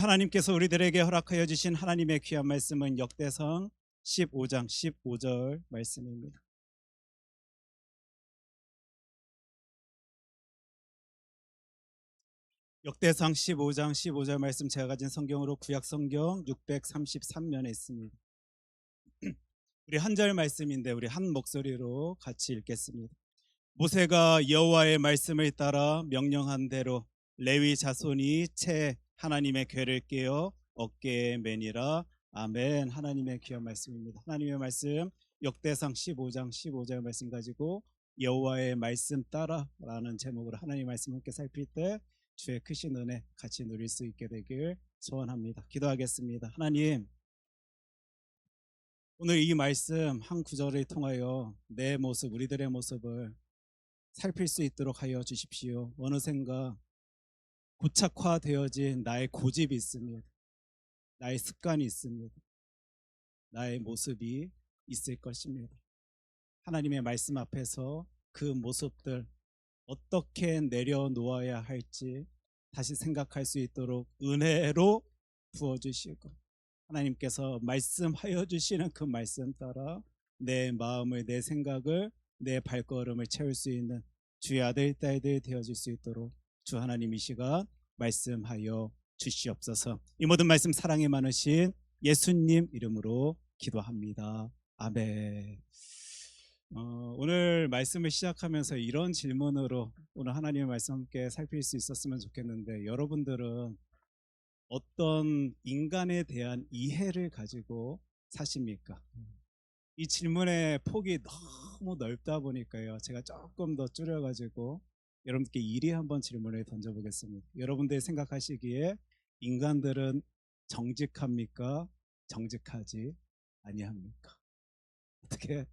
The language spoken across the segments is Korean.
하나님께서 우리들에게 허락하여 주신 하나님의 귀한 말씀은 역대상 15장 15절 말씀입니다. 역대상 15장 15절 말씀, 제가 가진 성경으로 구약 성경 633면에 있습니다. 우리 한 절 말씀인데 우리 한 목소리로 같이 읽겠습니다. 모세가 여호와의 말씀을 따라 명령한 대로 레위 자손이 채 하나님의 궤를 깨어 어깨에 매니라. 아멘. 하나님의 귀한 말씀입니다. 하나님의 말씀 역대상 15장 15절 말씀 가지고 여호와의 말씀 따라라는 제목으로 하나님의 말씀 함께 살필 때 주의 크신 은혜 같이 누릴 수 있게 되길 소원합니다. 기도하겠습니다. 하나님, 오늘 이 말씀 한 구절을 통하여 내 모습, 우리들의 모습을 살필 수 있도록 하여 주십시오. 어느샌가 고착화되어진 나의 고집이 있습니다. 나의 습관이 있습니다. 나의 모습이 있을 것입니다. 하나님의 말씀 앞에서 그 모습들 어떻게 내려놓아야 할지 다시 생각할 수 있도록 은혜로 부어주시고, 하나님께서 말씀하여 주시는 그 말씀 따라 내 마음을, 내 생각을, 내 발걸음을 채울 수 있는 주의 아들, 딸들 되어질 수 있도록 주 하나님 이 시간 말씀하여 주시옵소서. 이 모든 말씀 사랑이 많으신 예수님 이름으로 기도합니다. 아멘. 오늘 말씀을 시작하면서 이런 질문으로 오늘 하나님의 말씀 함께 살필 수 있었으면 좋겠는데, 여러분들은 어떤 인간에 대한 이해를 가지고 사십니까? 이 질문의 폭이 너무 넓다 보니까요, 제가 조금 더 줄여가지고 여러분께 일이 한번 질문을 던져보겠습니다. 여러분들이 생각하시기에 인간들은 정직합니까? 정직하지 아니합니까? 어떻게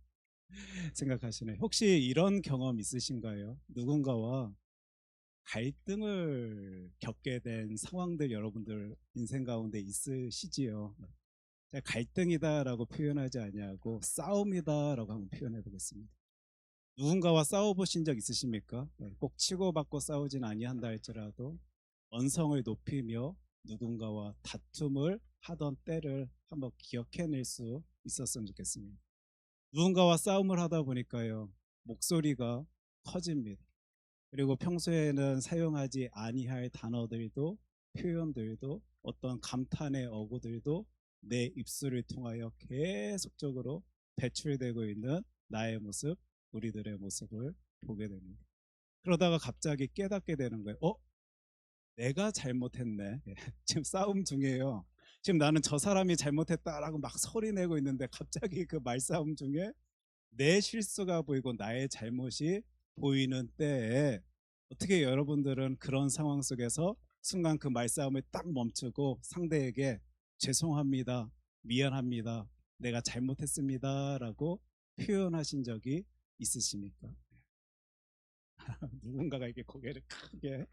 생각하시나요? 혹시 이런 경험 있으신가요? 누군가와 갈등을 겪게 된 상황들 여러분들 인생 가운데 있으시지요? 제가 갈등이다라고 표현하지 아니하고 싸움이다라고 한번 표현해 보겠습니다. 누군가와 싸워보신 적 있으십니까? 꼭 치고받고 싸우진 아니한다 할지라도 언성을 높이며 누군가와 다툼을 하던 때를 한번 기억해낼 수 있었으면 좋겠습니다. 누군가와 싸움을 하다 보니까요, 목소리가 커집니다. 그리고 평소에는 사용하지 아니할 단어들도, 표현들도, 어떤 감탄의 어구들도 내 입술을 통하여 계속적으로 배출되고 있는 나의 모습, 우리들의 모습을 보게 됩니다. 그러다가 갑자기 깨닫게 되는 거예요. 내가 잘못했네. 지금 싸움 중이에요. 지금 나는 저 사람이 잘못했다라고 막 소리내고 있는데 갑자기 그 말싸움 중에 내 실수가 보이고 나의 잘못이 보이는 때에 어떻게 여러분들은 그런 상황 속에서 순간 그 말싸움을 딱 멈추고 상대에게 죄송합니다, 미안합니다, 내가 잘못했습니다 라고 표현하신 적이 있으십니까? 누군가가 이렇게 고개를 크게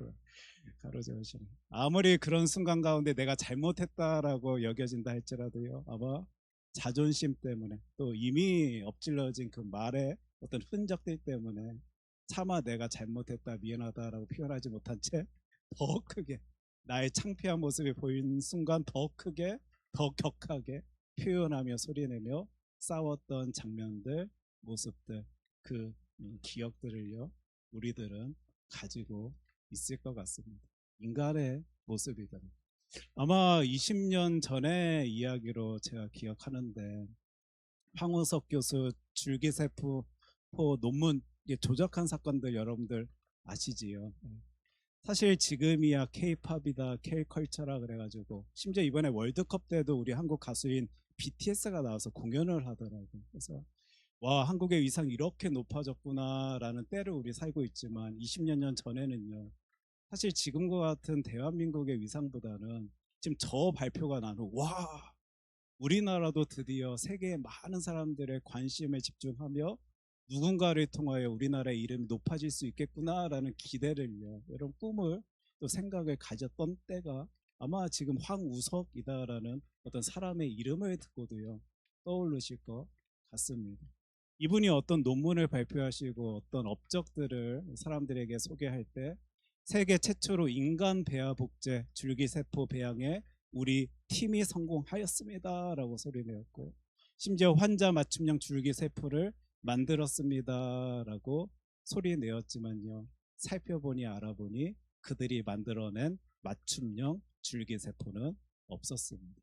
가로저으시는, 아무리 그런 순간 가운데 내가 잘못했다라고 여겨진다 할지라도요, 아마 자존심 때문에 또 이미 엎질러진 그 말의 어떤 흔적들 때문에 차마 내가 잘못했다, 미안하다라고 표현하지 못한 채 더 크게 나의 창피한 모습이 보이는 순간 더 크게, 더 격하게 표현하며 소리내며 싸웠던 장면들, 모습들, 그 기억들을요, 우리들은 가지고 있을 것 같습니다. 인간의 모습이거든요. 아마 20년 전의 이야기로 제가 기억하는데, 황우석 교수 줄기세포 논문 조작한 사건들 여러분들 아시지요? 사실 지금이야 K-팝이다, K-컬처라 그래가지고 심지어 이번에 월드컵 때도 우리 한국 가수인 BTS가 나와서 공연을 하더라고요. 그래서 와, 한국의 위상이 이렇게 높아졌구나 라는 때를 우리 살고 있지만 20년 전에는요, 사실 지금과 같은 대한민국의 위상보다는 지금 저 발표가 난 후, 와, 우리나라도 드디어 세계의 많은 사람들의 관심을 집중하며 누군가를 통하여 우리나라의 이름이 높아질 수 있겠구나라는 기대를요, 이런 꿈을 또 생각을 가졌던 때가 아마 지금 황우석이다라는 어떤 사람의 이름을 듣고도요 떠오르실 것 같습니다. 이분이 어떤 논문을 발표하시고 어떤 업적들을 사람들에게 소개할 때 세계 최초로 인간 배아 복제 줄기세포 배양에 우리 팀이 성공하였습니다라고 소리내었고, 심지어 환자 맞춤형 줄기세포를 만들었습니다라고 소리내었지만요, 살펴보니 알아보니 그들이 만들어낸 맞춤형 줄기세포는 없었습니다.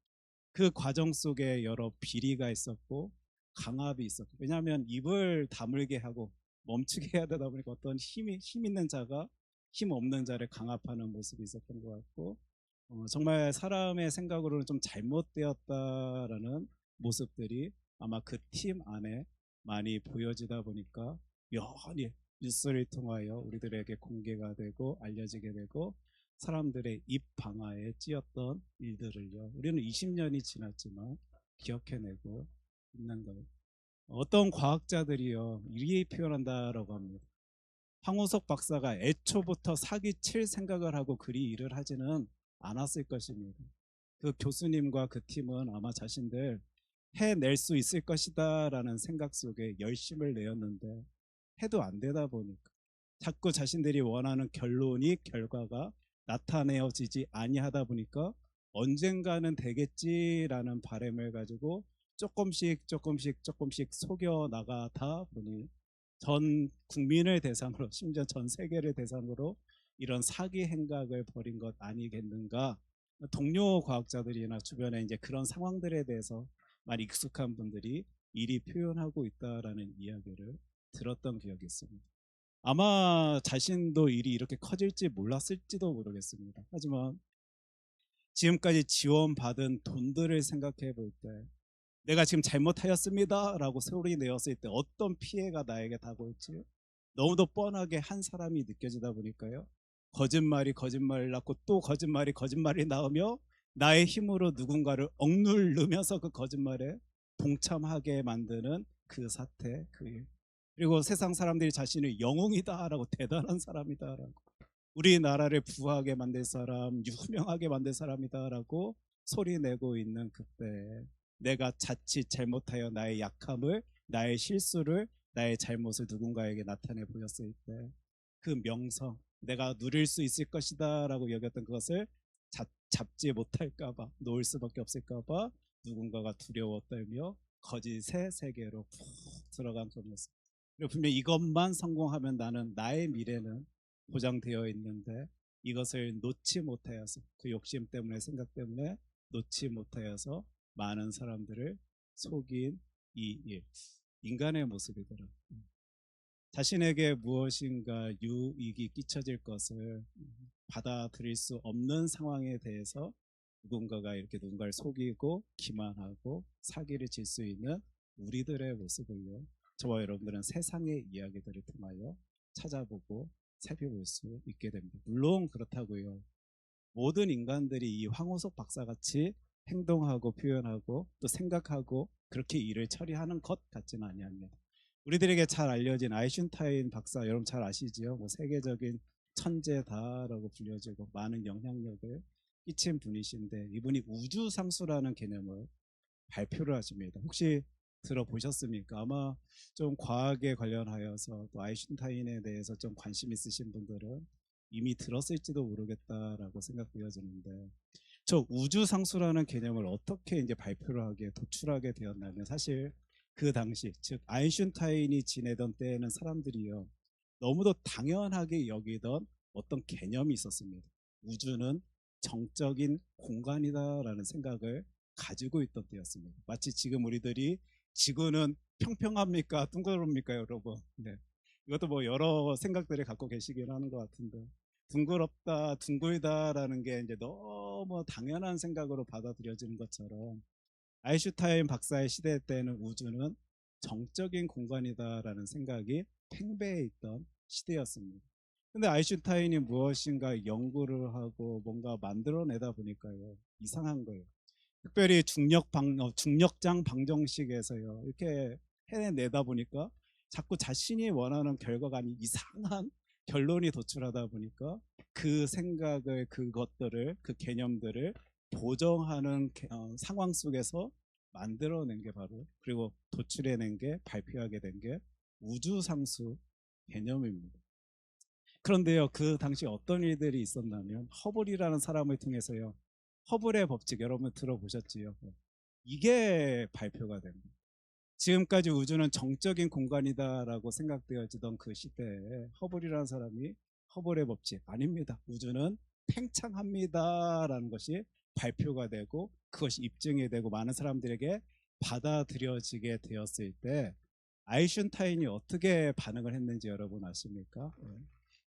그 과정 속에 여러 비리가 있었고 강압이 있었고, 왜냐하면 입을 다물게 하고 멈추게 해야 되다 보니까 어떤 힘 있는 자가 힘 없는 자를 강압하는 모습이 있었던 것 같고, 정말 사람의 생각으로는 좀 잘못되었다라는 모습들이 아마 그 팀 안에 많이 보여지다 보니까 여전히 뉴스를 통하여 우리들에게 공개가 되고 알려지게 되고, 사람들의 입 방아에 찧었던 일들을요, 우리는 20년이 지났지만 기억해내고 있는 거예요. 어떤 과학자들이요 이리 표현한다라고 합니다. 황우석 박사가 애초부터 사기칠 생각을 하고 그리 일을 하지는 않았을 것입니다. 그 교수님과 그 팀은 아마 자신들 해낼 수 있을 것이다 라는 생각 속에 열심을 내었는데, 해도 안 되다 보니까 자꾸 자신들이 원하는 결과가 나타내어지지 아니하다 보니까 언젠가는 되겠지라는 바람을 가지고 조금씩 속여 나가다 보니 전 국민을 대상으로, 심지어 전 세계를 대상으로 이런 사기 행각을 벌인 것 아니겠는가. 동료 과학자들이나 주변에 이제 그런 상황들에 대해서 많이 익숙한 분들이 이리 표현하고 있다라는 이야기를 들었던 기억이 있습니다. 아마 자신도 일이 이렇게 커질지 몰랐을지도 모르겠습니다. 하지만 지금까지 지원받은 돈들을 생각해 볼 때, 내가 지금 잘못하였습니다 라고 소리 내었을 때 어떤 피해가 나에게 다가올지 너무도 뻔하게 한 사람이 느껴지다 보니까요, 거짓말이 낳고 또 거짓말이 나오며 나의 힘으로 누군가를 억누르면서 그 거짓말에 동참하게 만드는 그 사태, 그 일. 그리고 세상 사람들이 자신을 영웅이다라고, 대단한 사람이다라고, 우리나라를 부하게 만들 사람, 유명하게 만들 사람이다라고 소리내고 있는 그때, 내가 자칫 잘못하여 나의 약함을, 나의 실수를, 나의 잘못을 누군가에게 나타내 보였을 때, 그 명성, 내가 누릴 수 있을 것이다 라고 여겼던 그것을 잡지 못할까봐, 놓을 수밖에 없을까봐 누군가가 두려워 떨며 거짓의 세계로 푹 들어간 겁니다. 그리고 분명히 이것만 성공하면 나는, 나의 미래는 보장되어 있는데, 이것을 놓지 못하여서, 그 욕심 때문에, 생각 때문에 놓지 못하여서 많은 사람들을 속인 이 일, 인간의 모습이더라. 자신에게 무엇인가 유익이 끼쳐질 것을 받아들일 수 없는 상황에 대해서 누군가가 이렇게 누군가를 속이고 기만하고 사기를 칠 수 있는 우리들의 모습을요, 저와 여러분들은 세상의 이야기들을 통하여 찾아보고 살펴볼 수 있게 됩니다. 물론 그렇다고요, 모든 인간들이 이 황우석 박사같이 행동하고 표현하고 또 생각하고 그렇게 일을 처리하는 것 같지는 아니합니다. 우리들에게 잘 알려진 아인슈타인 박사, 여러분 잘 아시지요? 뭐 세계적인 천재다라고 불려지고 많은 영향력을 끼친 분이신데, 이분이 우주상수라는 개념을 발표를 하십니다. 혹시 들어보셨습니까? 아마 좀 과학에 관련하여서 또 아인슈타인에 대해서 좀 관심 있으신 분들은 이미 들었을지도 모르겠다라고 생각되어지는데, 저 우주상수라는 개념을 어떻게 이제 발표를 하게, 도출하게 되었냐면, 사실 그 당시, 즉 아인슈타인이 지내던 때에는 사람들이요 너무도 당연하게 여기던 어떤 개념이 있었습니다. 우주는 정적인 공간이다라는 생각을 가지고 있던 때였습니다. 마치 지금 우리들이 지구는 평평합니까 둥그럽니까 여러분? 네. 이것도 뭐 여러 생각들을 갖고 계시긴 하는 것 같은데, 둥그럽다 둥글다라는 게 이제 너무 당연한 생각으로 받아들여지는 것처럼, 아인슈타인 박사의 시대 때는 우주는 정적인 공간이다라는 생각이 팽배해 있던 시대였습니다. 근데 아인슈타인이 무엇인가 연구를 하고 뭔가 만들어내다 보니까요, 이상한 거예요. 특별히 중력장 방정식에서요 이렇게 해내다 보니까 자꾸 자신이 원하는 결과가 아닌 이상한 결론이 도출하다 보니까, 그 생각을, 그것들을, 그 개념들을 보정하는 상황 속에서 만들어낸 게 바로, 그리고 도출해낸 게, 발표하게 된 게 우주상수 개념입니다. 그런데요, 그 당시 어떤 일들이 있었냐면, 허블이라는 사람을 통해서요 허블의 법칙 여러분 들어보셨지요? 이게 발표가 됩니다. 지금까지 우주는 정적인 공간이다라고 생각되어지던 그 시대에 허블이라는 사람이 허블의 법칙 아닙니다. 우주는 팽창합니다라는 것이 발표가 되고 그것이 입증이 되고 많은 사람들에게 받아들여지게 되었을 때 아인슈타인이 어떻게 반응을 했는지 여러분 아십니까?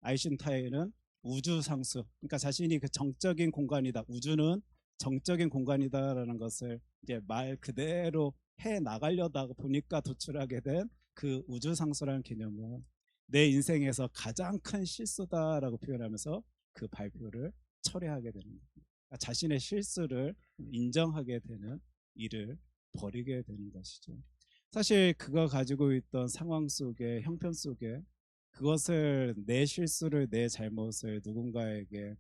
아인슈타인은 우주상수, 그러니까 자신이 그 정적인 공간이다, 우주는 정적인 공간이다라는 것을 이제 말 그대로 해 나가려다 보니까 도출하게 된 그 우주상수라는 개념은 내 인생에서 가장 큰 실수다라고 표현하면서 그 발표를 철회하게 되는 겁니다. 그러니까 자신의 실수를 인정하게 되는 일을 벌이게 되는 것이죠. 사실 그가 가지고 있던 상황 속에 형편 속에 그것을 내 실수를 내 잘못을 누군가에게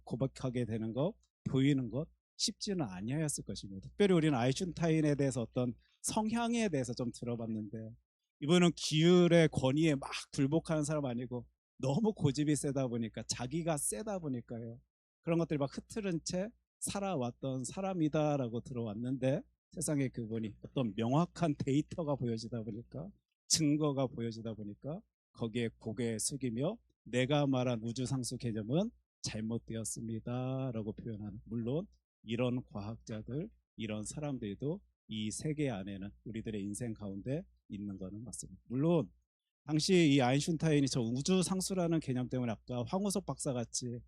고백하게 되는 것 보이는 것 쉽지는 아니하였을 것입니다. 특별히 우리는 아인슈타인에 대해서 어떤 성향에 대해서 좀 들어봤는데 이분은 기율의 권위에 막 굴복하는 사람 아니고 너무 고집이 세다 보니까 자기가 세다 보니까요 그런 것들이 막 흐트른 채 살아왔던 사람이다라고 들어왔는데 세상에 그분이 어떤 명확한 데이터가 보여지다 보니까 증거가 보여지다 보니까 거기에 고개 숙이며 내가 말한 우주상수 개념은 잘못되었습니다 라고 표현하는, 물론 이런 과학자들 이런 사람들도 이 세계 안에는 우리들의 인생 가운데 있는 것은 맞습니다. 물론 당시 이 아인슈타인이 저 우주상수라는 개념 때문에 아까 황우석 박사 같이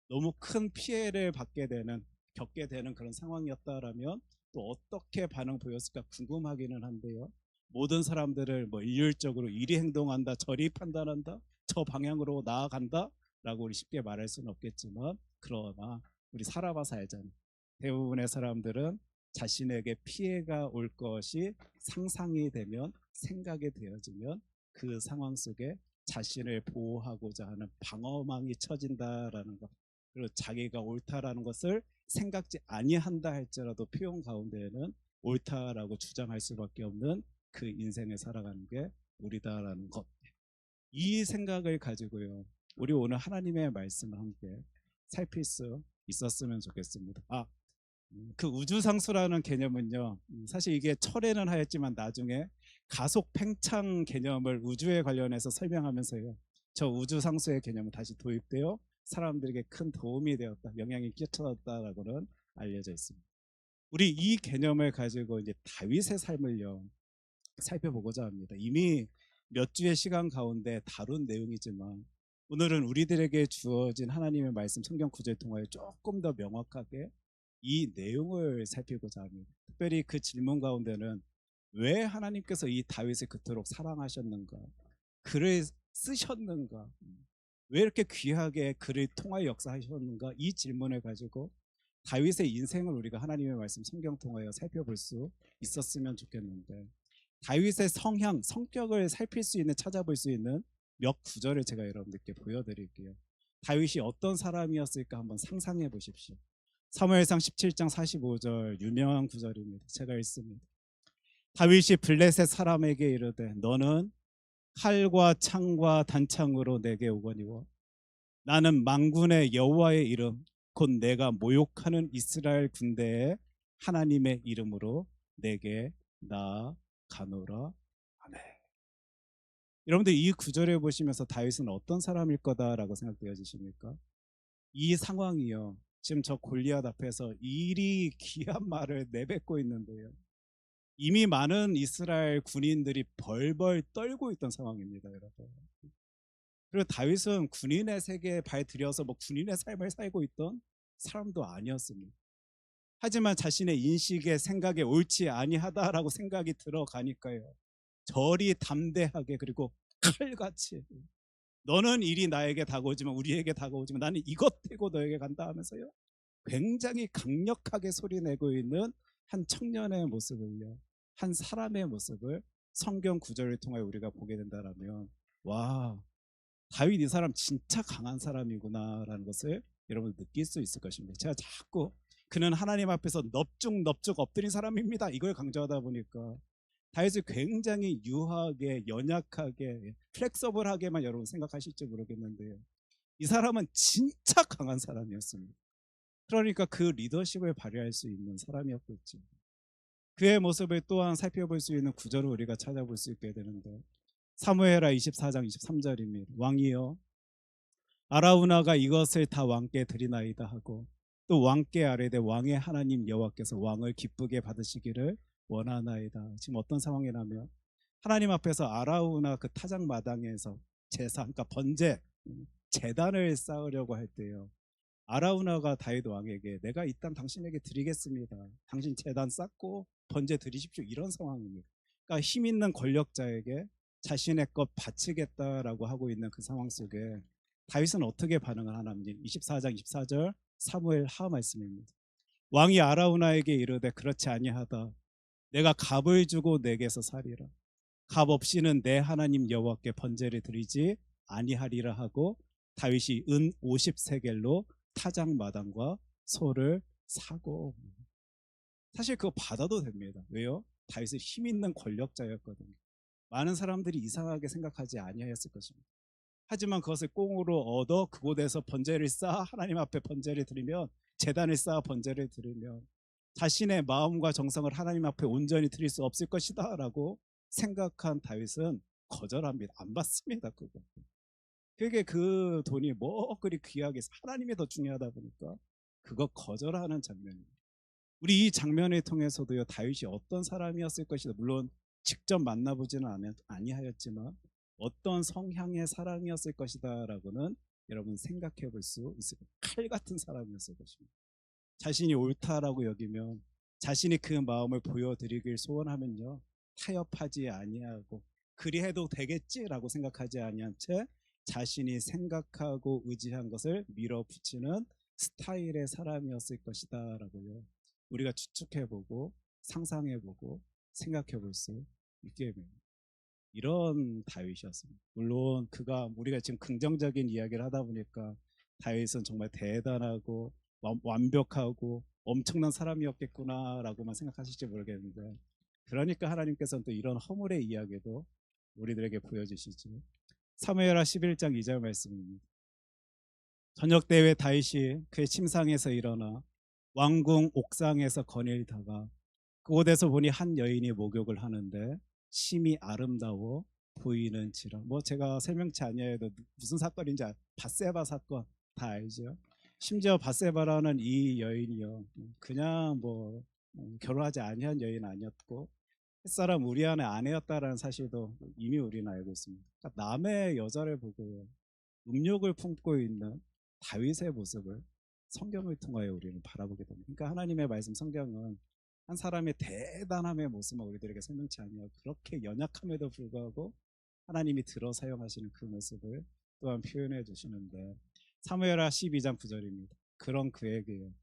너무 큰 피해를 받게 되는 겪게 되는 그런 상황이었다라면 또 어떻게 반응 보였을까 궁금하기는 한데요. 모든 사람들을 뭐 일률적으로 이리 행동한다 저리 판단한다 저 방향으로 나아간다 라고 우리 쉽게 말할 수는 없겠지만 그러나 우리 살아봐서 알잖아요. 대부분의 사람들은 자신에게 피해가 올 것이 상상이 되면 생각이 되어지면 그 상황 속에 자신을 보호하고자 하는 방어망이 쳐진다라는 것, 그리고 자기가 옳다라는 것을 생각지 아니한다 할지라도 표현 가운데에는 옳다라고 주장할 수밖에 없는 그 인생을 살아가는 게 우리다라는 것, 이 생각을 가지고요 우리 오늘 하나님의 말씀을 함께 살필 수 있었으면 좋겠습니다. 그 우주상수라는 개념은요 사실 이게 철회는 하였지만 나중에 가속 팽창 개념을 우주에 관련해서 설명하면서요 저 우주상수의 개념은 다시 도입되어 사람들에게 큰 도움이 되었다, 영향이 끼쳤다라고는 알려져 있습니다. 우리 이 개념을 가지고 이제 다윗의 삶을요 살펴보고자 합니다. 이미 몇 주의 시간 가운데 다룬 내용이지만 오늘은 우리들에게 주어진 하나님의 말씀 성경 구절을 통하여 조금 더 명확하게 이 내용을 살피고자 합니다. 특별히 그 질문 가운데는 왜 하나님께서 이 다윗을 그토록 사랑하셨는가, 글을 쓰셨는가, 왜 이렇게 귀하게 글을 통하여 역사하셨는가, 이 질문을 가지고 다윗의 인생을 우리가 하나님의 말씀 성경 통하여 살펴볼 수 있었으면 좋겠는데 다윗의 성향, 성격을 살필 수 있는, 찾아볼 수 있는 몇 구절을 제가 여러분들께 보여드릴게요. 다윗이 어떤 사람이었을까 한번 상상해 보십시오. 사무엘상 17장 45절 유명한 구절입니다. 제가 읽습니다. 다윗이 블레셋 사람에게 이르되 너는 칼과 창과 단창으로 내게 오거니와 나는 만군의 여호와의 이름 곧 내가 모욕하는 이스라엘 군대의 하나님의 이름으로 내게 나아가노라. 아멘. 여러분들 이 구절을 보시면서 다윗은 어떤 사람일 거다라고 생각되어지십니까? 이 상황이요 지금 저 골리앗 앞에서 이리 귀한 말을 내뱉고 있는데요 이미 많은 이스라엘 군인들이 벌벌 떨고 있던 상황입니다, 여러분. 그리고 다윗은 군인의 세계에 발 들여서 뭐 군인의 삶을 살고 있던 사람도 아니었습니다. 하지만 자신의 인식에 생각에 옳지 아니하다라고 생각이 들어가니까요 저리 담대하게 그리고 칼같이 너는 일이 나에게 다가오지만 우리에게 다가오지만 나는 이것 되고 너에게 간다 하면서요 굉장히 강력하게 소리내고 있는 한 청년의 모습을요 한 사람의 모습을 성경 구절을 통해 우리가 보게 된다면 와 다윗 이 사람 진짜 강한 사람이구나 라는 것을 여러분 느낄 수 있을 것입니다. 제가 자꾸 그는 하나님 앞에서 넙죽넙죽 엎드린 사람입니다 이걸 강조하다 보니까 다윗을 굉장히 유하게 연약하게 플렉서블하게만 여러분 생각하실지 모르겠는데요 이 사람은 진짜 강한 사람이었습니다. 그러니까 그 리더십을 발휘할 수 있는 사람이었겠지. 그의 모습을 또한 살펴볼 수 있는 구절을 우리가 찾아볼 수 있게 되는데, 사무엘하 24장 23절입니다. 왕이여, 아라우나가 이것을 다 왕께 드리나이다 하고, 또 왕께 아뢰되 왕의 하나님 여호와께서 왕을 기쁘게 받으시기를 원하나이다. 지금 어떤 상황이냐면, 하나님 앞에서 아라우나 그 타작 마당에서 제사, 그러니까 번제, 제단을 쌓으려고 할 때요, 아라우나가 다윗 왕에게 내가 이 땅 당신에게 드리겠습니다, 당신 제단 쌓고 번제 드리십시오, 이런 상황입니다. 그러니까 힘 있는 권력자에게 자신의 것 바치겠다라고 하고 있는 그 상황 속에 다윗은 어떻게 반응을 하나님, 24장 24절 사무엘 하 말씀입니다. 왕이 아라우나에게 이르되 그렇지 아니하다, 내가 값을 주고 내게서 살리라, 값 없이는 내 하나님 여호와께 번제를 드리지 아니하리라 하고, 다윗이 은 50세겔로 타작 마당과 소를 사고. 사실 그거 받아도 됩니다. 왜요? 다윗은 힘 있는 권력자였거든요. 많은 사람들이 이상하게 생각하지 아니하였을 것입니다. 하지만 그것을 꽁으로 얻어 그곳에서 번제를 쌓아 하나님 앞에 번제를 드리면, 제단을 쌓아 번제를 드리면 자신의 마음과 정성을 하나님 앞에 온전히 드릴 수 없을 것이다 라고 생각한 다윗은 거절합니다. 안 받습니다. 그거. 그게 그 돈이 뭐 그리 귀하게, 하나님이 더 중요하다 보니까 그거 거절하는 장면입니다. 우리 이 장면을 통해서도요, 다윗이 어떤 사람이었을 것이다, 물론 직접 만나보지는 아니하였지만 어떤 성향의 사람이었을 것이다 라고는 여러분 생각해 볼 수 있습니다. 칼 같은 사람이었을 것입니다. 자신이 옳다라고 여기면, 자신이 그 마음을 보여드리길 소원하면요, 타협하지 아니하고 그리해도 되겠지라고 생각하지 아니한 채 자신이 생각하고 의지한 것을 밀어붙이는 스타일의 사람이었을 것이다 라고요, 우리가 추측해보고 상상해보고 생각해볼 수 있게 됩니다. 이런 다윗이었습니다. 물론 그가, 우리가 지금 긍정적인 이야기를 하다 보니까 다윗은 정말 대단하고 완벽하고 엄청난 사람이었겠구나라고만 생각하실지 모르겠는데, 그러니까 하나님께서는 또 이런 허물의 이야기도 우리들에게 보여주시죠. 사무엘하 11장 2절 말씀입니다. 저녁 때에 다윗이 그의 침상에서 일어나 왕궁 옥상에서 거닐다가 그곳에서 보니 한 여인이 목욕을 하는데 심히 아름다워 보이는지라. 뭐 제가 설명치 아니해도 무슨 사건인지 밧세바 사건 다 알죠. 심지어 밧세바라는 이 여인이요, 그냥 뭐 결혼하지 아니한 여인 아니었고 햇사람 우리아의 아내였다라는 사실도 이미 우리는 알고 있습니다. 그러니까 남의 여자를 보고 음욕을 품고 있는 다윗의 모습을 성경을 통하여 우리는 바라보게 됩니다. 그러니까 하나님의 말씀 성경은 한 사람의 대단함의 모습만 우리들에게 설명치 아니하고, 그렇게 연약함에도 불구하고 하나님이 들어 사용하시는 그 모습을 또한 표현해 주시는데, 사무엘하 12장 9절입니다. 그런 그에게요,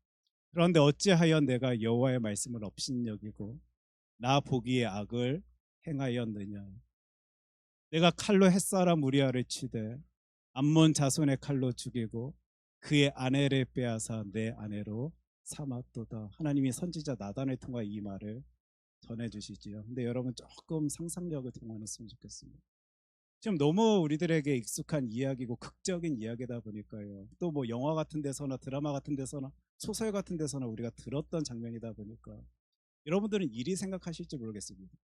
그런데 어찌하여 내가 여호와의 말씀을 업신여기고 나 보기에 악을 행하였느냐. 내가 칼로 햇사람 우리아를 치되 암몬 자손의 칼로 죽이고 그의 아내를 빼앗아 내 아내로 삼았도다. 하나님이 선지자 나단을 통해 이 말을 전해주시지요. 근데 여러분 조금 상상력을 동원했으면 좋겠습니다. 지금 너무 우리들에게 익숙한 이야기고 극적인 이야기다 보니까요, 또 뭐 영화 같은 데서나 드라마 같은 데서나 소설 같은 데서나 우리가 들었던 장면이다 보니까 여러분들은 이리 생각하실지 모르겠습니다.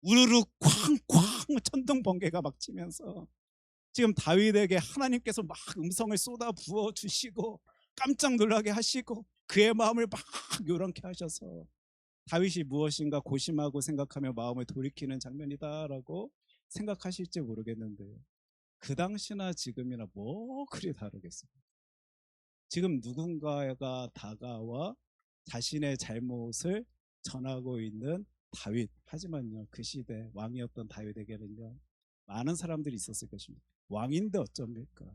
우르르 쾅쾅 천둥 번개가 막 치면서 지금 다윗에게 하나님께서 막 음성을 쏟아 부어 주시고 깜짝 놀라게 하시고 그의 마음을 막 요란케 하셔서 다윗이 무엇인가 고심하고 생각하며 마음을 돌이키는 장면이다라고 생각하실지 모르겠는데요, 그 당시나 지금이나 뭐 그리 다르겠습니까? 지금 누군가가 다가와 자신의 잘못을 전하고 있는 다윗, 하지만요, 그 시대 왕이었던 다윗에게는요 많은 사람들이 있었을 것입니다. 왕인데 어쩝니까?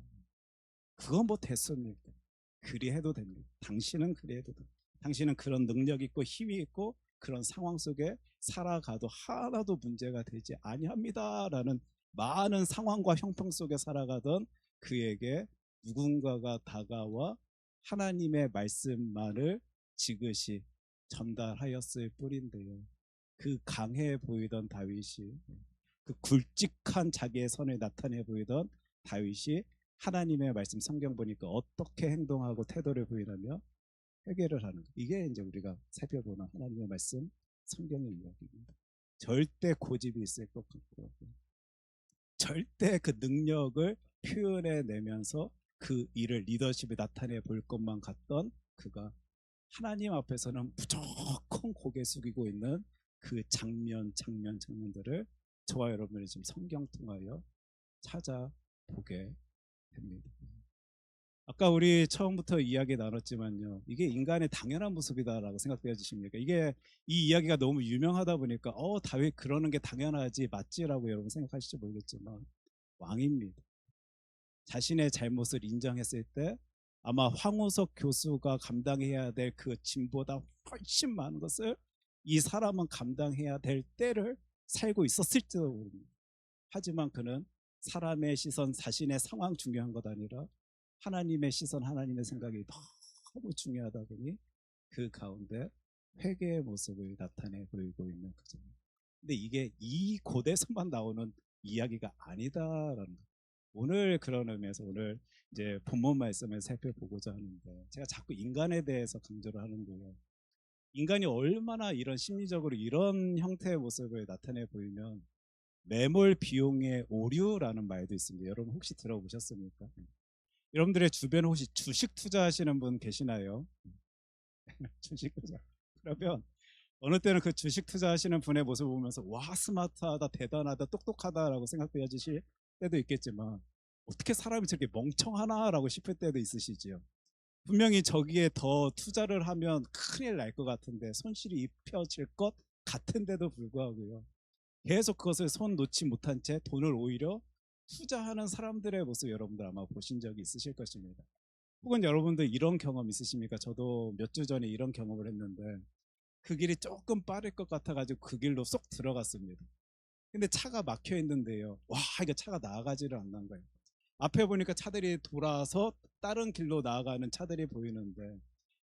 그건 뭐 됐습니까? 그리 해도 됩니다. 당신은 그리 해도 됩니다. 당신은 그런 능력 있고 힘이 있고 그런 상황 속에 살아가도 하나도 문제가 되지 아니합니다라는 많은 상황과 형평 속에 살아가던 그에게 누군가가 다가와 하나님의 말씀만을 지그시 전달하였을 뿐인데요, 그 강해 보이던 다윗이, 그 굵직한 자기의 선을 나타내 보이던 다윗이 하나님의 말씀 성경 보니까 어떻게 행동하고 태도를 보이냐면 회개를 하는 것. 이게 이제 우리가 살펴보는 하나님의 말씀, 성경의 이야기입니다. 절대 고집이 있을 것 같고 절대 그 능력을 표현해 내면서 그 일을 리더십에 나타내 볼 것만 같던 그가 하나님 앞에서는 무조건 고개 숙이고 있는 그 장면들을 저와 여러분들이 지금 성경 통하여 찾아보게 됩니다. 아까 우리 처음부터 이야기 나눴지만요, 이게 인간의 당연한 모습이다라고 생각되어지십니까? 이게 이 이야기가 너무 유명하다 보니까 다윗 그러는 게 당연하지 맞지라고 여러분 생각하실지 모르겠지만 왕입니다. 자신의 잘못을 인정했을 때 아마 황우석 교수가 감당해야 될 그 짐보다 훨씬 많은 것을 이 사람은 감당해야 될 때를 살고 있었을지도 모릅니다. 하지만 그는 사람의 시선, 자신의 상황 중요한 것 아니라 하나님의 시선, 하나님의 생각이 너무 중요하다 보니 그 가운데 회개의 모습을 나타내 보이고 있는 거죠. 근데 이게 이 고대에서만 나오는 이야기가 아니다라는 거. 오늘 그런 의미에서 오늘 이제 본문 말씀을 살펴보고자 하는데, 제가 자꾸 인간에 대해서 강조를 하는 거예요. 인간이 얼마나 이런 심리적으로 이런 형태의 모습을 나타내 보이면 매몰 비용의 오류라는 말도 있습니다. 여러분 혹시 들어보셨습니까? 여러분들의 주변에 혹시 주식 투자하시는 분 계시나요? 주식 투자. 그러면 어느 때는 그 주식 투자하시는 분의 모습을 보면서 와, 스마트하다, 대단하다, 똑똑하다라고 생각되어지실 때도 있겠지만 어떻게 사람이 저렇게 멍청하나라고 싶을 때도 있으시지요. 분명히 저기에 더 투자를 하면 큰일 날 것 같은데 손실이 입혀질 것 같은데도 불구하고요, 계속 그것을 손 놓지 못한 채 돈을 오히려 투자하는 사람들의 모습 여러분들 아마 보신 적이 있으실 것입니다. 혹은 여러분들 이런 경험 있으십니까? 저도 몇 주 전에 이런 경험을 했는데 그 길이 조금 빠를 것 같아가지고 그 길로 쏙 들어갔습니다. 근데 차가 막혀 있는데요, 와, 이게 차가 나아가지를 않는 거예요. 앞에 보니까 차들이 돌아서 다른 길로 나아가는 차들이 보이는데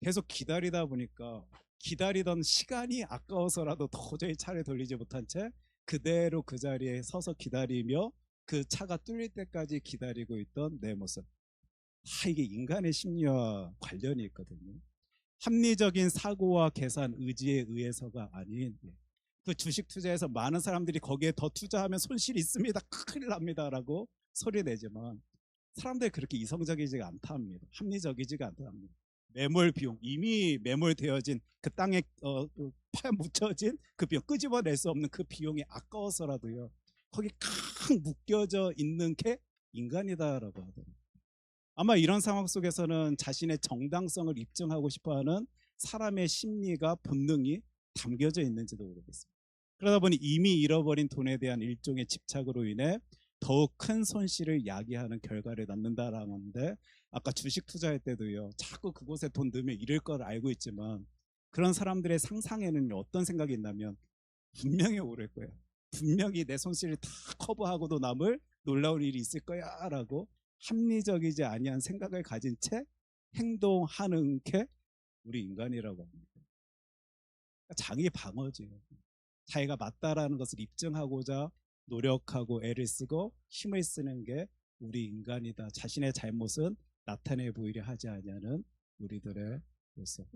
계속 기다리다 보니까 기다리던 시간이 아까워서라도 도저히 차를 돌리지 못한 채 그대로 그 자리에 서서 기다리며 그 차가 뚫릴 때까지 기다리고 있던 내 모습. 이게 인간의 심리와 관련이 있거든요. 합리적인 사고와 계산, 의지에 의해서가 아닌, 그 주식 투자에서 많은 사람들이 거기에 더 투자하면 손실이 있습니다, 큰일 납니다 라고 소리 내지만 사람들이 그렇게 이성적이지가 않다 합니다. 합리적이지가 않다 합니다. 매몰 비용, 이미 매몰되어진 그 땅에 파 묻혀진 그 비용, 끄집어낼 수 없는 그 비용이 아까워서라도요 거기 칵 묶여져 있는 게 인간이다라고 하더라고요. 아마 이런 상황 속에서는 자신의 정당성을 입증하고 싶어하는 사람의 심리가 본능이 담겨져 있는지도 모르겠습니다. 그러다 보니 이미 잃어버린 돈에 대한 일종의 집착으로 인해 더욱 큰 손실을 야기하는 결과를 낳는다라는데, 아까 주식 투자할 때도요 자꾸 그곳에 돈 넣으면 잃을 걸 알고 있지만 그런 사람들의 상상에는 어떤 생각이 있냐면 분명히 오를 거야, 분명히 내 손실을 다 커버하고도 남을 놀라운 일이 있을 거야 라고 합리적이지 아니한 생각을 가진 채 행동하는 게 우리 인간이라고 합니다. 장이 방어지요. 자기가 맞다라는 것을 입증하고자 노력하고 애를 쓰고 힘을 쓰는 게 우리 인간이다. 자신의 잘못은 나타내 보이려 하지 않냐는 우리들의 모습.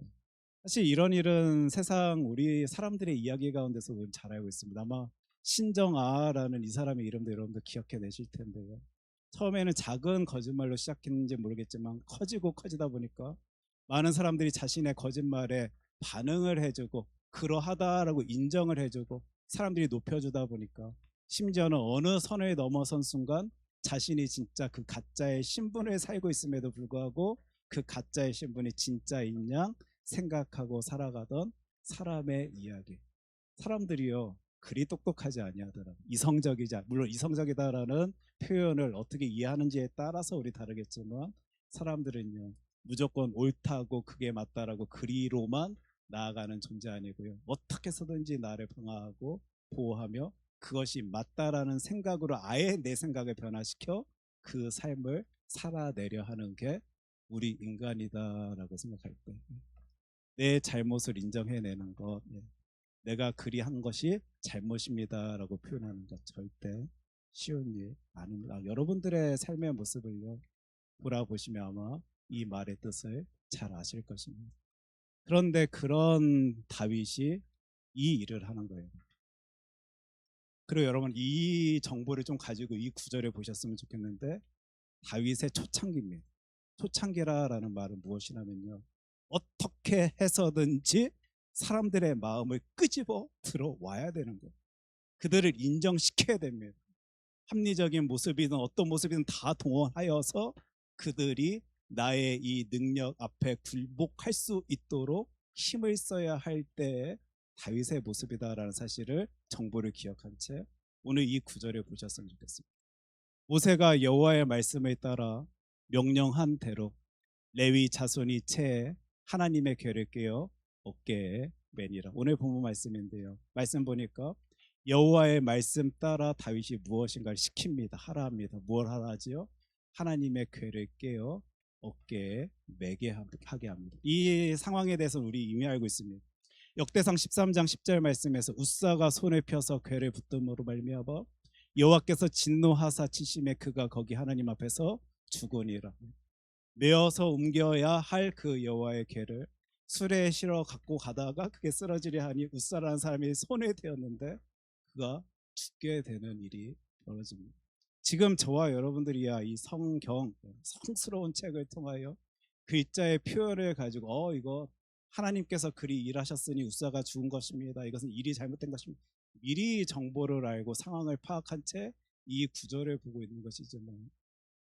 사실 이런 일은 세상 우리 사람들의 이야기 가운데서 우리는 잘 알고 있습니다. 아마 신정아라는 이 사람의 이름도 여러분들 기억해 내실 텐데요. 처음에는 작은 거짓말로 시작했는지 모르겠지만 커지고 커지다 보니까 많은 사람들이 자신의 거짓말에 반응을 해주고 그러하다라고 인정을 해주고 사람들이 높여주다 보니까 심지어는 어느 선을 넘어선 순간 자신이 진짜 그 가짜의 신분을 살고 있음에도 불구하고 그 가짜의 신분이 진짜인 양 생각하고 살아가던 사람의 이야기. 사람들이요 그리 똑똑하지 아니하더라. 물론 이성적이다라는 표현을 어떻게 이해하는지에 따라서 우리 다르겠지만 사람들은요 무조건 옳다고 그게 맞다라고 그리로만 나아가는 존재 아니고요, 어떻게 해서든지 나를 방어하고 보호하며 그것이 맞다라는 생각으로 아예 내 생각을 변화시켜 그 삶을 살아내려 하는 게 우리 인간이다라고 생각할 때 내 잘못을 인정해내는 것, 내가 그리 한 것이 잘못입니다라고 표현하는 것 절대 쉬운 일 아닙니다. 여러분들의 삶의 모습을요 돌아보시면 아마 이 말의 뜻을 잘 아실 것입니다. 그런데 그런 다윗이 이 일을 하는 거예요. 그리고 여러분 이 정보를 좀 가지고 이 구절을 보셨으면 좋겠는데, 다윗의 초창기입니다. 초창기라는 말은 무엇이냐면요, 어떻게 해서든지 사람들의 마음을 끄집어 들어와야 되는 거예요. 그들을 인정시켜야 됩니다. 합리적인 모습이든 어떤 모습이든 다 동원하여서 그들이 나의 이 능력 앞에 굴복할 수 있도록 힘을 써야 할 때의 다윗의 모습이다라는 사실을, 정보를 기억한 채 오늘 이 구절을 보셨으면 좋겠습니다. 모세가 여호와의 말씀을 따라 명령한 대로 레위 자손이 채 하나님의 궤를 깨어 어깨에 매니라. 오늘 본문 말씀인데요, 말씀 보니까 여호와의 말씀 따라 다윗이 무엇인가를 시킵니다. 하라 합니다. 뭘 하라지요? 하나님의 궤를 깨어 어깨에 매게 하게 합니다. 이 상황에 대해서는 우리 이미 알고 있습니다. 역대상 13장 10절 말씀에서 웃사가 손을 펴서 궤를 붙듦으로 말미암아 여호와께서 진노하사 치심에 그가 거기 하나님 앞에서 죽으니라. 메어서 옮겨야 할 그 여호와의 궤를 수레에 실어 갖고 가다가 그게 쓰러지려 하니 웃사라는 사람이 손에 대었는데 그가 죽게 되는 일이 벌어집니다. 지금 저와 여러분들이야 이 성경, 성스러운 책을 통하여 글자의 표현을 가지고 이거 하나님께서 그리 일하셨으니 웃사가 죽은 것입니다, 이것은 일이 잘못된 것입니다, 미리 정보를 알고 상황을 파악한 채 이 구절을 보고 있는 것이지만,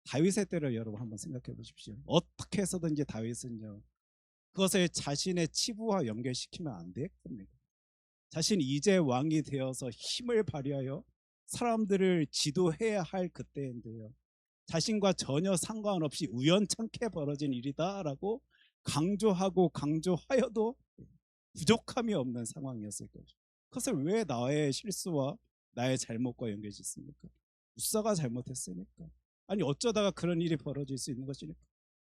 다윗의 때를 여러분 한번 생각해 보십시오. 어떻게 해서든지 다윗은요, 그것을 자신의 치부와 연결시키면 안 됩니다. 자신이 이제 왕이 되어서 힘을 발휘하여 사람들을 지도해야 할 그때인데요, 자신과 전혀 상관없이 우연찮게 벌어진 일이다라고 강조하고 강조하여도 부족함이 없는 상황이었을 거죠. 그것을 왜 나의 실수와 나의 잘못과 연결짓습니까? 우사가 잘못했으니까. 아니 어쩌다가 그런 일이 벌어질 수 있는 것이니까.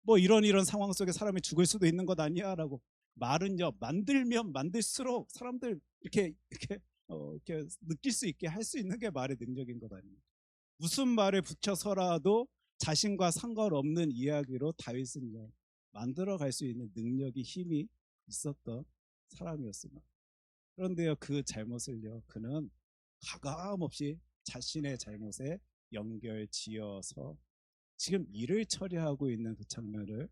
뭐 이런 상황 속에 사람이 죽을 수도 있는 것 아니야라고 말은요, 만들면 만들수록 사람들 이렇게 느낄 수 있게 할 수 있는 게 말의 능력인 것 아닙니까? 무슨 말을 붙여서라도 자신과 상관없는 이야기로 다윗은요, 만들어 갈 수 있는 능력이, 힘이 있었던 사람이었습니다. 그런데요, 그 잘못을요, 그는 가감없이 자신의 잘못에 연결 지어서 지금 일을 처리하고 있는 그 장면을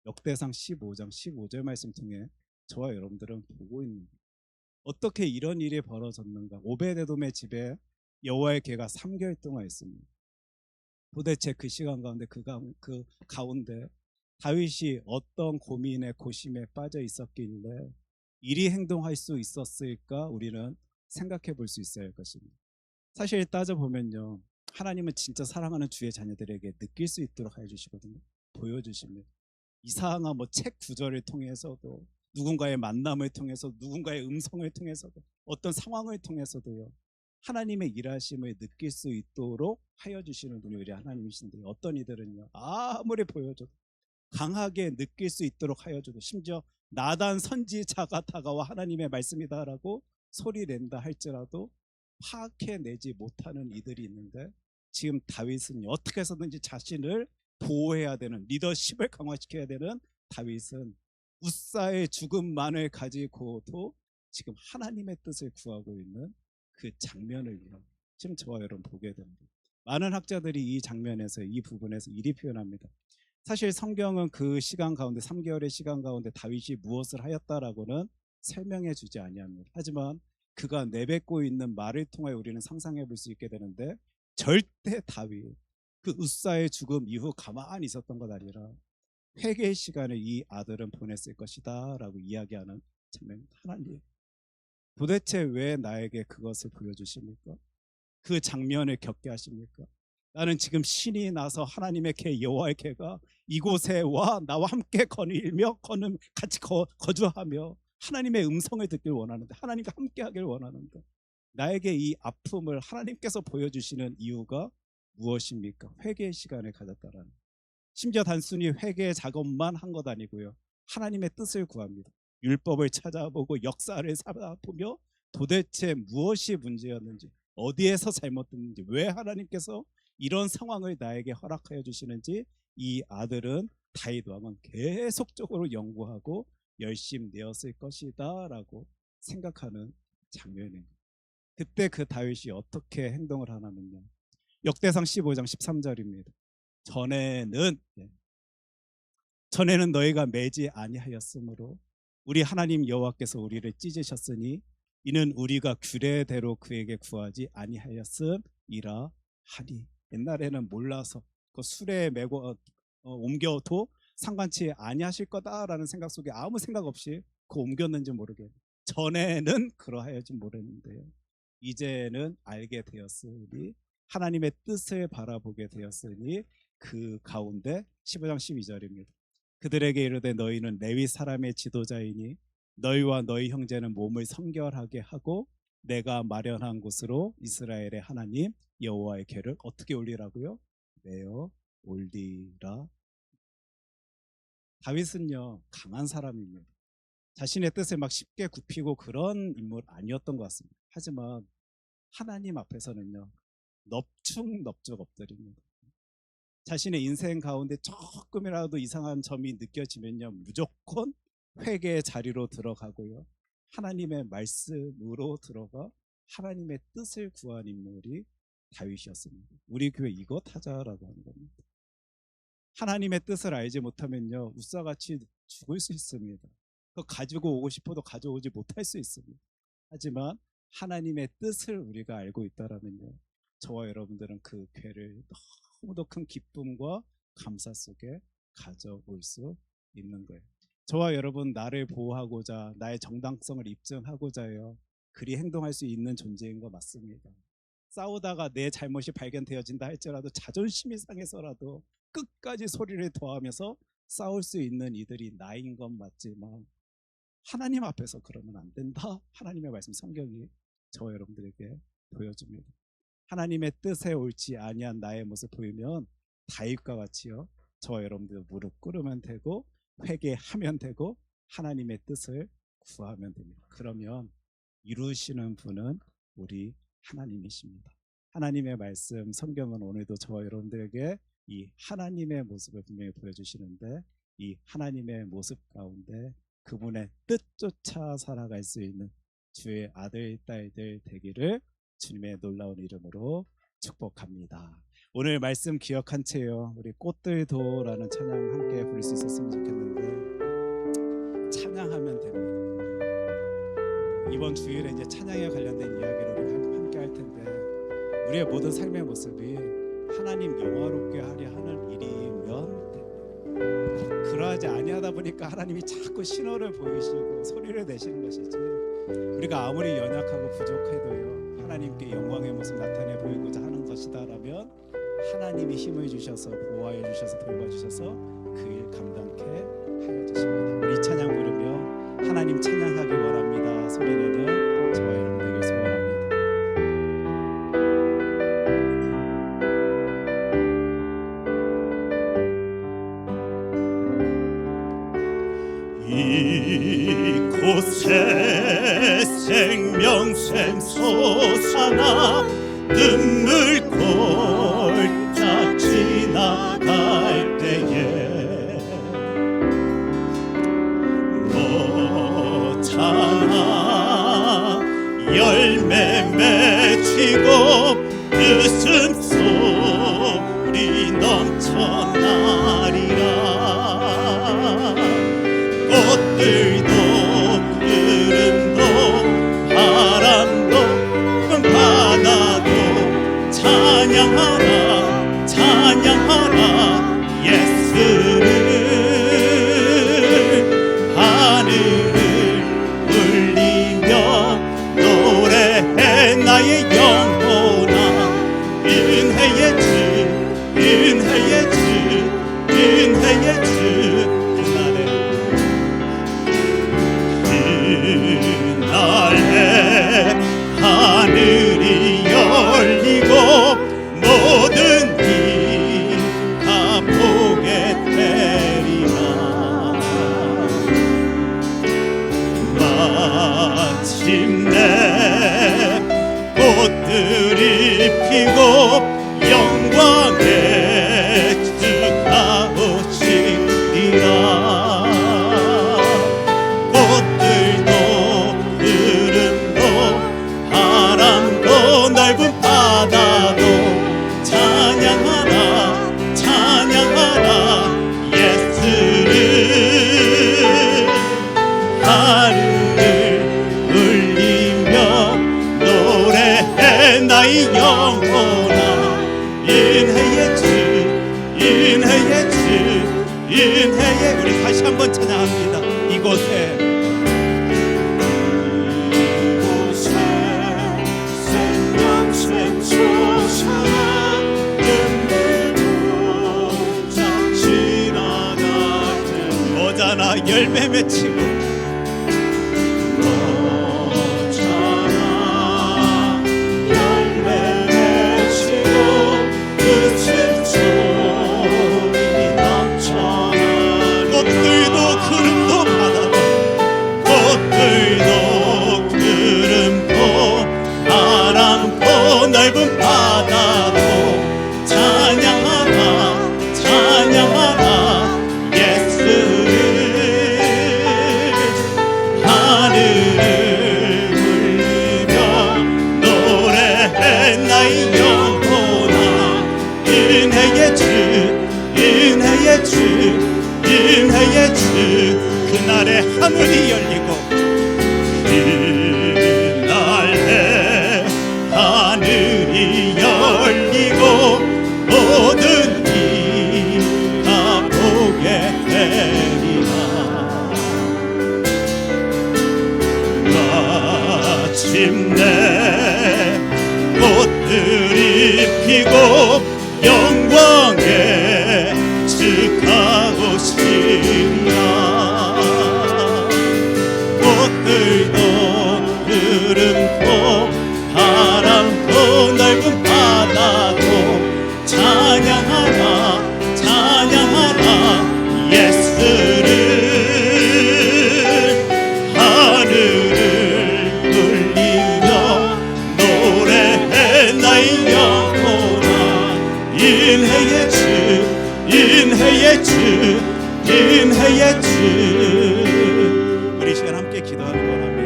역대상 15장 15절 말씀 통해 저와 여러분들은 보고 있는 거예요. 어떻게 이런 일이 벌어졌는가? 오베데돔의 집에 여호와의 궤가 3개월 동안 있습니다. 도대체 그 시간 가운데 그 가운데 다윗이 어떤 고민에 고심에 빠져 있었길래 이리 행동할 수 있었을까? 우리는 생각해 볼 수 있어야 할 것입니다. 사실 따져보면요, 하나님은 진짜 사랑하는 주의 자녀들에게 느낄 수 있도록 해주시거든요. 보여주십니다. 이상한 뭐 책 구절을 통해서도, 누군가의 만남을 통해서, 누군가의 음성을 통해서도, 어떤 상황을 통해서도요, 하나님의 일하심을 느낄 수 있도록 하여 주시는 분이 우리 하나님이신데, 어떤 이들은요, 아무리 보여줘도 강하게 느낄 수 있도록 하여 주고, 심지어 나단 선지자가 다가와 하나님의 말씀이다라고 소리 낸다 할지라도 파악해내지 못하는 이들이 있는데, 지금 다윗은 어떻게 해서든지 자신을 보호해야 되는, 리더십을 강화시켜야 되는 다윗은 웃사의 죽음만을 가지고도 지금 하나님의 뜻을 구하고 있는 그 장면을 지금 저와 여러분 보게 됩니다. 많은 학자들이 이 장면에서, 이 부분에서 이리 표현합니다. 사실 성경은 그 시간 가운데, 3개월의 시간 가운데 다윗이 무엇을 하였다라고는 설명해 주지 아니합니다. 하지만 그가 내뱉고 있는 말을 통해 우리는 상상해 볼 수 있게 되는데, 절대 다윗 그 웃사의 죽음 이후 가만히 있었던 것 아니라 회개의 시간을 이 아들은 보냈을 것이다 라고 이야기하는 장면입니다. 하나님, 도대체 왜 나에게 그것을 보여주십니까? 그 장면을 겪게 하십니까? 나는 지금 신이 나서 하나님의 궤, 여호와의 궤가 이곳에 와 나와 함께 같이 거주하며 하나님의 음성을 듣길 원하는데, 하나님과 함께 하길 원하는데, 나에게 이 아픔을 하나님께서 보여주시는 이유가 무엇입니까? 회개의 시간을 가졌다라는, 심지어 단순히 회개의 작업만 한 것 아니고요, 하나님의 뜻을 구합니다. 율법을 찾아보고 역사를 살아보며 도대체 무엇이 문제였는지, 어디에서 잘못됐는지, 왜 하나님께서 이런 상황을 나에게 허락하여 주시는지 이 아들은, 다윗 왕은 계속적으로 연구하고 열심내었을 것이다 라고 생각하는 장면입니다. 그때 그 다윗이 어떻게 행동을 하냐면요, 역대상 15장 13절입니다. 전에는 너희가 매지 아니하였으므로 우리 하나님 여호와께서 우리를 찢으셨으니 이는 우리가 규례대로 그에게 구하지 아니하였음이라 하니. 옛날에는 몰라서 그 수레에 메고 옮겨도 상관치 아니하실 거다라는 생각 속에 아무 생각 없이 그 옮겼는지 모르게, 전에는 그러하여지 모르는데요, 이제는 알게 되었으니 하나님의 뜻을 바라보게 되었으니 그 가운데 15장 12절입니다. 그들에게 이르되 너희는 레위 사람의 지도자이니 너희와 너희 형제는 몸을 성결하게 하고 내가 마련한 곳으로 이스라엘의 하나님 여호와의 궤를 어떻게 올리라고요? 내어 올리라. 다윗은요, 강한 사람입니다. 자신의 뜻을 막 쉽게 굽히고 그런 인물 아니었던 것 같습니다. 하지만 하나님 앞에서는요, 넙죽 엎드립니다. 자신의 인생 가운데 조금이라도 이상한 점이 느껴지면요, 무조건 회개의 자리로 들어가고요, 하나님의 말씀으로 들어가 하나님의 뜻을 구한 인물이 다윗이었습니다. 우리 교회 이거 타자라고 하는 겁니다. 하나님의 뜻을 알지 못하면요, 우싸같이 죽을 수 있습니다. 그거 가지고 오고 싶어도 가져오지 못할 수 있습니다. 하지만 하나님의 뜻을 우리가 알고 있다라면요, 저와 여러분들은 그 궤를 너무도 큰 기쁨과 감사 속에 가져올 수 있는 거예요. 저와 여러분, 나를 보호하고자 나의 정당성을 입증하고자요, 그리 행동할 수 있는 존재인 거 맞습니다. 싸우다가 내 잘못이 발견되어진다 할지라도 자존심이 상해서라도 끝까지 소리를 더하면서 싸울 수 있는 이들이 나인 건 맞지만 하나님 앞에서 그러면 안 된다. 하나님의 말씀 성경이 저와 여러분들에게 보여줍니다. 하나님의 뜻에 옳지 아니한 나의 모습 보이면 다윗과 같이요, 저와 여러분들 무릎 꿇으면 되고 회개하면 되고 하나님의 뜻을 구하면 됩니다. 그러면 이루시는 분은 우리 하나님이십니다. 하나님의 말씀 성경은 오늘도 저와 여러분들에게 이 하나님의 모습을 분명히 보여주시는데, 이 하나님의 모습 가운데 그분의 뜻조차 살아갈 수 있는 주의 아들 딸들 되기를 주님의 놀라운 이름으로 축복합니다. 오늘 말씀 기억한 채요, 우리 꽃들도라는 찬양 함께 부를 수 있었으면 좋겠는데, 찬양하면 됩니다. 이번 주일에 이제 찬양에 관련된 이야기를 우리가 함께 할 텐데, 우리의 모든 삶의 모습이 하나님 영화롭게 하려 하는 일이면 됩니다. 그러하지 아니하다 보니까 하나님이 자꾸 신호를 보이시고 소리를 내시는 것이지, 우리가 아무리 연약하고 부족해도요, 하나님께 영광의 모습 나타내 보이고자 하는 것이다라면 하나님이 힘을 주셔서 보호하여 주셔서 돌봐주셔서 그 일 감당케 하여 주십니다. 우리 찬양 부르며 하나님 찬양하기 원합니다. 소리 내며 저와 여러분에게 소원합니다. 이곳에 생명샘 솟아나 눈물 꼴짝 지나갈 때에 너잖아 열매 맺히고 웃음소리 넘쳐나리라. 꽃들도 구름도 바람도 바다도 찬양하라 찬양하라 예수를. 하늘을 울리며 노래해 나의 영혼아. 은혜의 주 은혜의 주 은혜의 주. 그날에 하늘이 열리고 모든 이 다 보게 되리라. 마침내 꽃들이 피고 영광의 주가 오시리라. 나의 영혼아 인해의 주 인해의 주 인해의 우리 다시 한번 찬양합니다. 이곳에 생명샘 솟아 은밀부자 지나갈 때 오잖아 열매 맺히고 넓은 바다도 찬양하라 찬양하라 예수를 하늘을 울리며 노래해 나의 영혼아 은혜의 주 은혜의 주 은혜의 주 그날에 하늘이 열리고 하늘이 열리고 모든 이가 보게 되리라. 마침내 꽃들이 피고 영광에 즉하고 싶나 꽃들도 흐름고 바람고 넓은 바다도 찬양하라 찬양하라 예수를 하늘을 울리며 노래해 나의 영혼아 인해의 주 인해의 주 인해의 주 우리 시간 함께 기도하기 원합니다.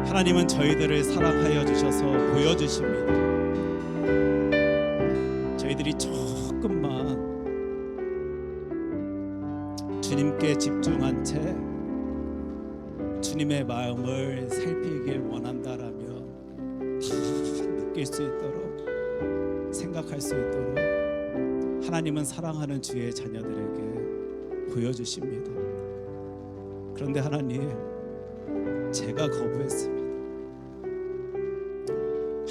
하나님은 저희들을 사랑하여 주셔서 보여주십니다. 저희들이 조금만 주님께 집중한 채 주님의 마음을 살피길 원한다라면 다 느낄 수 있도록 생각할 수 있도록 하나님은 사랑하는 주의 자녀들에게 보여주십니다. 그런데 하나님 제가 거부했습니다.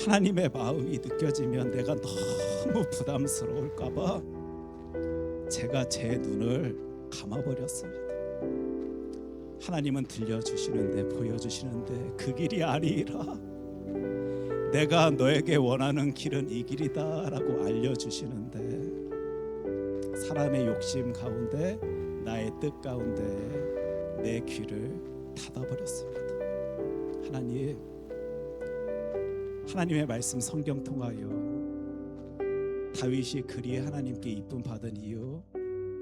하나님의 마음이 느껴지면 내가 너무 부담스러울까봐 제가 제 눈을 감아버렸습니다. 하나님은 들려주시는데 보여주시는데 그 길이 아니라 내가 너에게 원하는 길은 이 길이다 라고 알려주시는데 사람의 욕심 가운데 나의 뜻 가운데 내 귀를 닫아버렸습니다. 하나님의 말씀 성경 통하여 다윗이 그리 하나님께 이쁨 받은 이유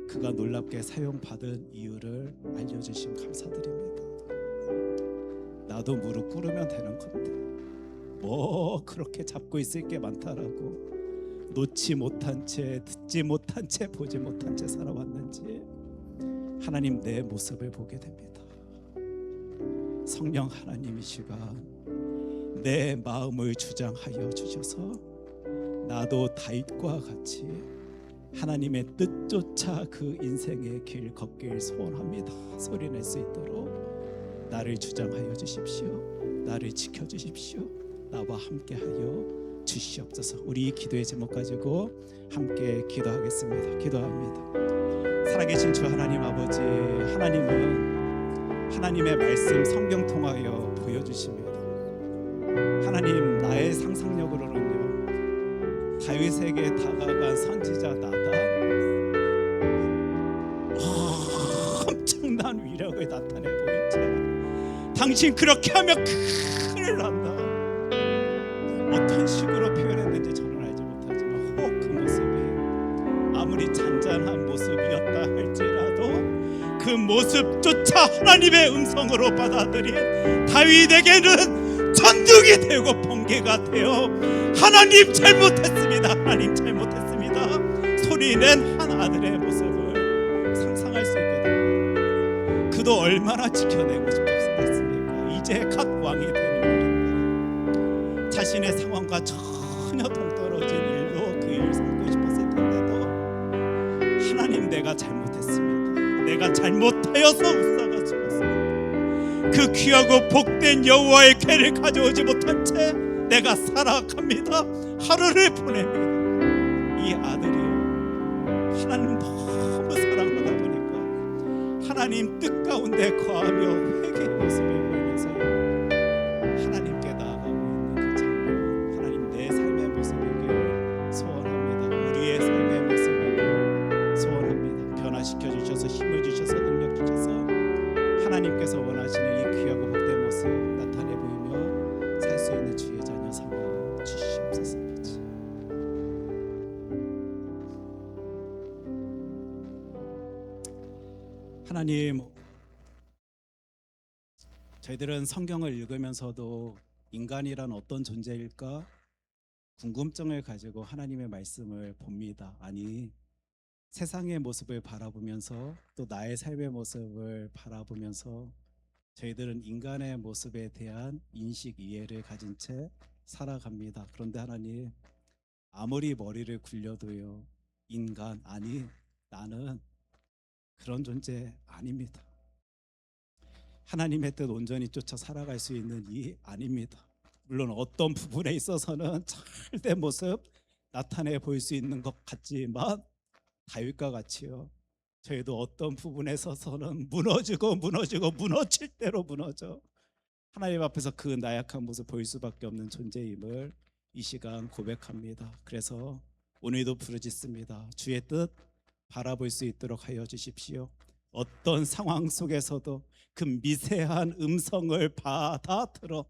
그가 놀랍게 사용받은 이유를 알려주심 감사드립니다. 나도 무릎 꿇으면 되는 건데 뭐 그렇게 잡고 있을 게 많다라고 놓지 못한 채 듣지 못한 채 보지 못한 채 살아왔는지 하나님 내 모습을 보게 됩니다. 성령 하나님 이 시간 내 마음을 주장하여 주셔서 나도 다윗과 같이 하나님의 뜻조차 그 인생의 길 걷길 소원합니다. 소리낼 수 있도록 나를 주장하여 주십시오. 나를 지켜주십시오. 나와 함께하여 주시옵소서. 우리 기도의 제목 가지고 함께 기도하겠습니다. 기도합니다. 살아계신 주 하나님 아버지, 하나님은 하나님의 말씀 성경 통하여 보여주십니다. 하나님 나의 상상력으로는요 다윗에게 다가간 선지자 나단 엄청난 위력을 나타내 보이지 당신 그렇게 하면 큰일 난다 어떤 식으로 표현했는지 저는 알지 못하지만 혹 그 모습이 아무리 잔잔한 모습이었다 할지라도 그 모습조차 하나님의 음성으로 받아들인 다윗에게는 천둥이 되고 번개가 되어 하나님 잘못했습니다. 하나님 잘못했습니다. 소리낸 한 아들의 모습을 상상할 수 있게 됩니다. 그도 얼마나 지켜내고 싶었습니까? 이제 각 왕이 되는 일인데 자신의 상황과 전혀 동떨어진 일로 그 일을 삼고 싶었을 텐데도 하나님, 내가 잘못했습니다. 내가 잘못하여서 웃사가 죽었습니다. 그 귀하고 복된 여호와의 궤를 가져오지 못한 채 내가 살아갑니다. 하루를 보냅니다. 이 아들이요, 하나님 너무 사랑하다 보니까 하나님 뜻 가운데 거하며 회개의 모습을 보이면서 하나님께 나아가고 있는 그 장면, 하나님 내 삶의 모습이길 소원합니다. 우리의 삶의 모습이길 소원합니다. 변화시켜 주셔서 힘을 주셔서 능력 주셔서 하나님께서 원하시는 이 귀하고 복된 모습 나타내 보이며 살 수 있는 주의 자녀 삼아 주시옵소서. 하나님, 저희들은 성경을 읽으면서도 인간이란 어떤 존재일까 궁금증을 가지고 하나님의 말씀을 봅니다. 아니, 세상의 모습을 바라보면서 또 나의 삶의 모습을 바라보면서 저희들은 인간의 모습에 대한 인식 이해를 가진 채 살아갑니다. 그런데 하나님, 아무리 머리를 굴려도요, 인간, 아니 나는 그런 존재 아닙니다. 하나님의 뜻 온전히 쫓아 살아갈 수 있는 이 아닙니다. 물론 어떤 부분에 있어서는 잘된 모습 나타내 보일 수 있는 것 같지만 다윗과 같이요, 저희도 어떤 부분에 있어서는 무너지고 무너질 대로 무너져 하나님 앞에서 그 나약한 모습 보일 수밖에 없는 존재임을 이 시간 고백합니다. 그래서 오늘도 부르짖습니다. 주의 뜻 바라볼 수 있도록 하여 주십시오. 어떤 상황 속에서도 그 미세한 음성을 받아들어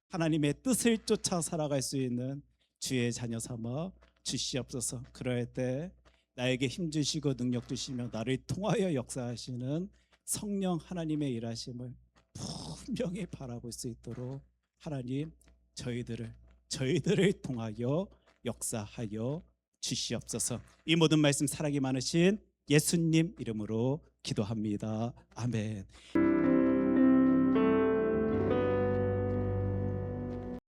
하나님의 뜻을 쫓아 살아갈 수 있는 주의 자녀 삼아 주시옵소서. 그럴 때 나에게 힘 주시고 능력 주시며 나를 통하여 역사하시는 성령 하나님의 일하심을 분명히 바라볼 수 있도록 하나님, 저희들을 통하여 역사하여 주시옵소서. 이 모든 말씀 사랑이 많으신 예수님 이름으로 기도합니다. 아멘.